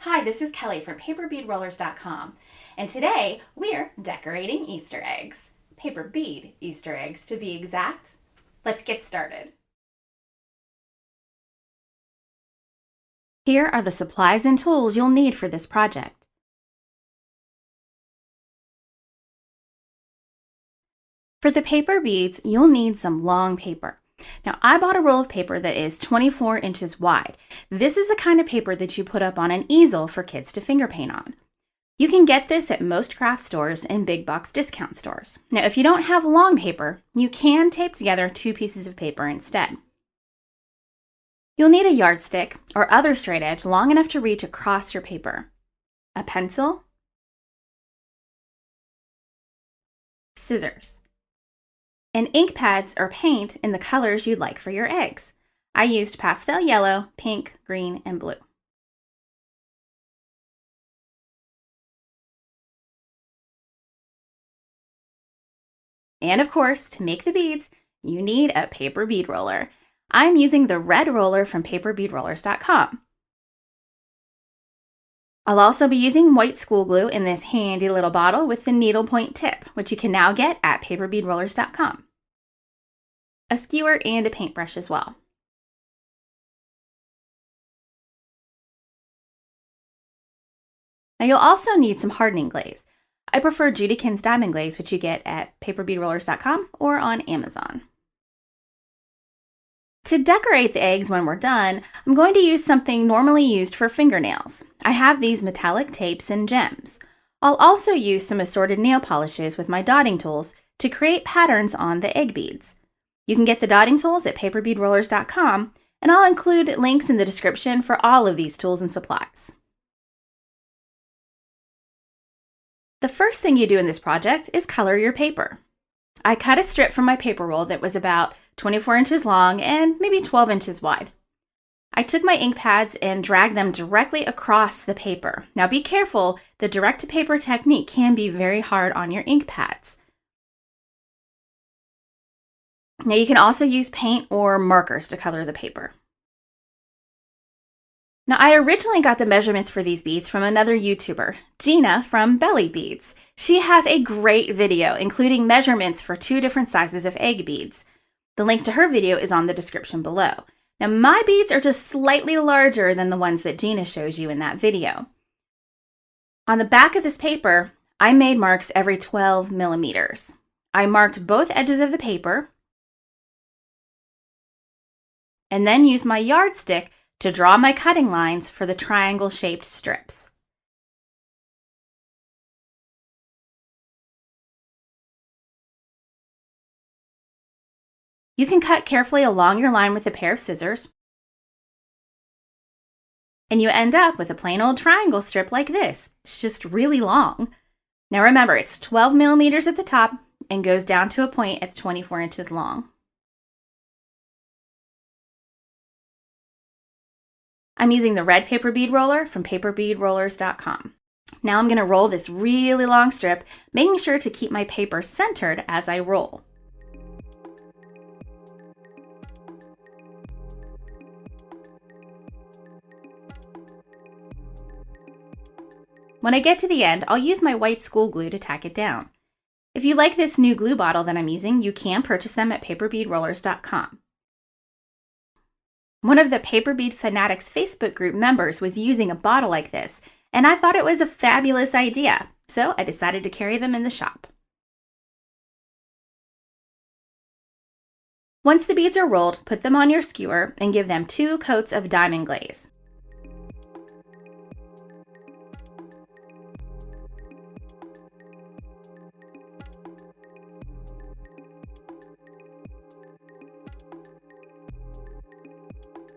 Hi, this is Kelly from paperbeadrollers.com, and today we're decorating Easter eggs. Paper bead Easter eggs to be exact. Let's get started. Here are the supplies and tools you'll need for this project. For the paper beads, you'll need some long paper. Now, I bought a roll of paper that is 24 inches wide. This is the kind of paper that you put up on an easel for kids to finger paint on. You can get this at most craft stores and big box discount stores. Now, if you don't have long paper, you can tape together 2 pieces of paper instead. You'll need a yardstick or other straight edge long enough to reach across your paper, a pencil, scissors, and ink pads or paint in the colors you'd like for your eggs. I used pastel yellow, pink, green, and blue. And of course, to make the beads, you need a paper bead roller. I'm using the red roller from paperbeadrollers.com. I'll also be using white school glue in this handy little bottle with the needlepoint tip, which you can now get at paperbeadrollers.com. A skewer and a paintbrush as well. Now you'll also need some hardening glaze. I prefer Judikins diamond glaze, which you get at paperbeadrollers.com or on Amazon. To decorate the eggs when we're done, I'm going to use something normally used for fingernails. I have these metallic tapes and gems. I'll also use some assorted nail polishes with my dotting tools to create patterns on the egg beads. You can get the dotting tools at paperbeadrollers.com, and I'll include links in the description for all of these tools and supplies. The first thing you do in this project is color your paper. I cut a strip from my paper roll that was about 24 inches long and maybe 12 inches wide. I took my ink pads and dragged them directly across the paper. Now be careful, the direct-to-paper technique can be very hard on your ink pads. Now you can also use paint or markers to color the paper. Now I originally got the measurements for these beads from another YouTuber, Gina from Belly Beads. She has a great video including measurements for 2 different sizes of egg beads. The link to her video is on the description below. Now my beads are just slightly larger than the ones that Gina shows you in that video. On the back of this paper, I made marks every 12 millimeters. I marked both edges of the paper and then used my yardstick to draw my cutting lines for the triangle-shaped strips. You can cut carefully along your line with a pair of scissors, and you end up with a plain old triangle strip like this. It's just really long. Now remember, it's 12 millimeters at the top and goes down to a point at 24 inches long. I'm using the red paper bead roller from paperbeadrollers.com. Now I'm going to roll this really long strip, making sure to keep my paper centered as I roll. When I get to the end, I'll use my white school glue to tack it down. If you like this new glue bottle that I'm using, you can purchase them at paperbeadrollers.com. One of the Paper Bead Fanatics Facebook group members was using a bottle like this, and I thought it was a fabulous idea, so I decided to carry them in the shop. Once the beads are rolled, put them on your skewer and give them 2 coats of diamond glaze.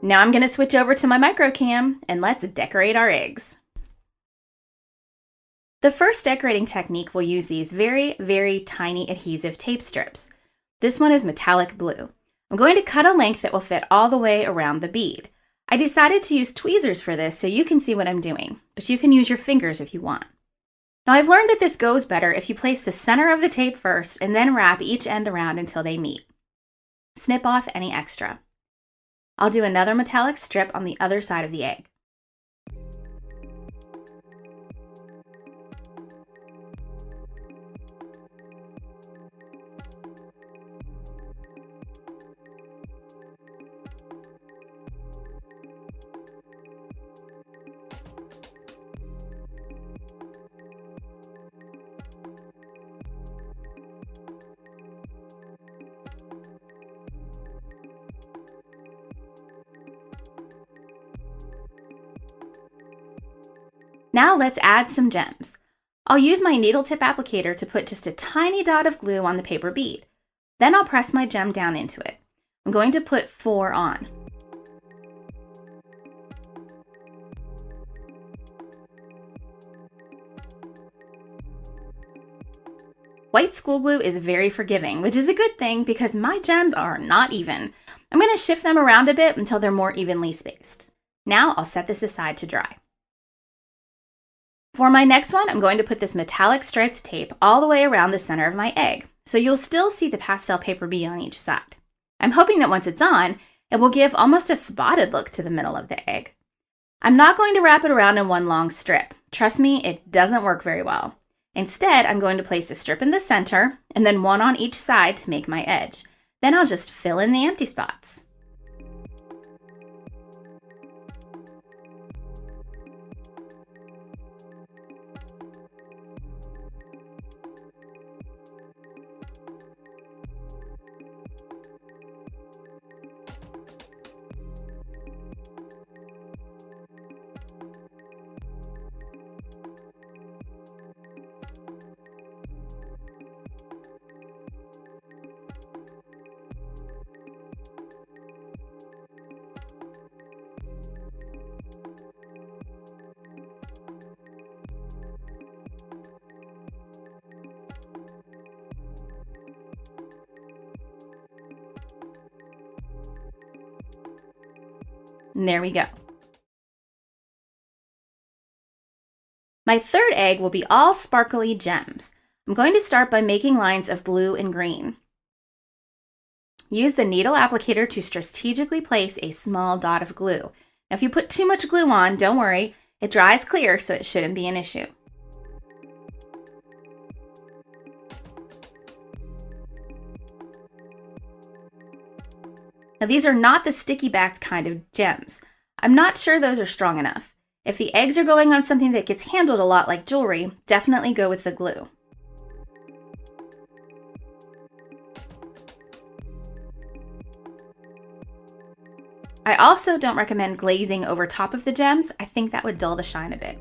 Now I'm going to switch over to my microcam and let's decorate our eggs. The first decorating technique will use these very, very tiny adhesive tape strips. This one is metallic blue. I'm going to cut a length that will fit all the way around the bead. I decided to use tweezers for this so you can see what I'm doing, but you can use your fingers if you want. Now I've learned that this goes better if you place the center of the tape first and then wrap each end around until they meet. Snip off any extra. I'll do another metallic strip on the other side of the egg. Now let's add some gems. I'll use my needle tip applicator to put just a tiny dot of glue on the paper bead. Then I'll press my gem down into it. I'm going to put 4 on. White school glue is very forgiving, which is a good thing because my gems are not even. I'm going to shift them around a bit until they're more evenly spaced. Now I'll set this aside to dry. For my next one, I'm going to put this metallic striped tape all the way around the center of my egg, so you'll still see the pastel paper bead on each side. I'm hoping that once it's on, it will give almost a spotted look to the middle of the egg. I'm not going to wrap it around in one long strip. Trust me, it doesn't work very well. Instead, I'm going to place a strip in the center and then one on each side to make my edge. Then I'll just fill in the empty spots. And there we go. My third egg will be all sparkly gems. I'm going to start by making lines of blue and green. Use the needle applicator to strategically place a small dot of glue. Now, if you put too much glue on, don't worry, it dries clear, so it shouldn't be an issue. Now, these are not the sticky-backed kind of gems. I'm not sure those are strong enough. If the eggs are going on something that gets handled a lot like jewelry, definitely go with the glue. I also don't recommend glazing over top of the gems. I think that would dull the shine a bit.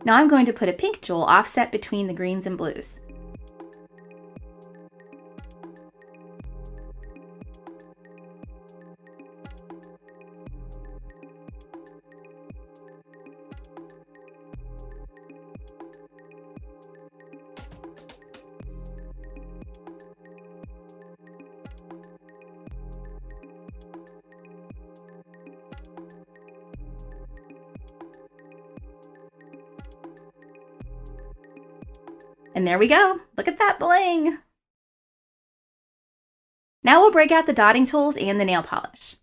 Now I'm going to put a pink jewel offset between the greens and blues. And there we go. Look at that bling. Now we'll break out the dotting tools and the nail polish.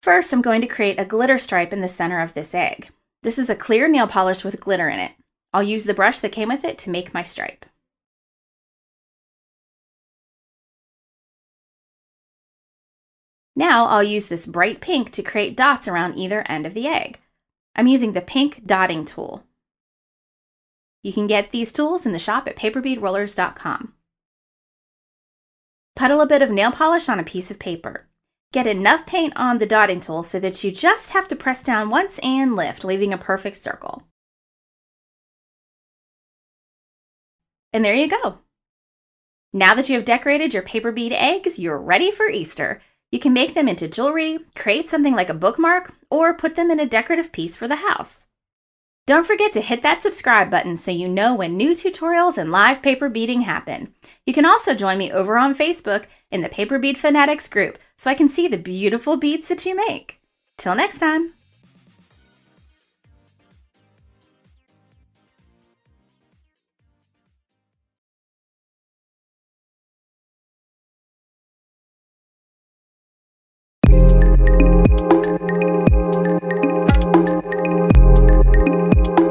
First, I'm going to create a glitter stripe in the center of this egg. This is a clear nail polish with glitter in it. I'll use the brush that came with it to make my stripe. Now I'll use this bright pink to create dots around either end of the egg. I'm using the pink dotting tool. You can get these tools in the shop at paperbeadrollers.com. Puddle a bit of nail polish on a piece of paper. Get enough paint on the dotting tool so that you just have to press down once and lift, leaving a perfect circle. And there you go. Now that you have decorated your paper bead eggs, you're ready for Easter. You can make them into jewelry, create something like a bookmark, or put them in a decorative piece for the house. Don't forget to hit that subscribe button so you know when new tutorials and live paper beading happen. You can also join me over on Facebook in the Paper Bead Fanatics group so I can see the beautiful beads that you make. Till next time.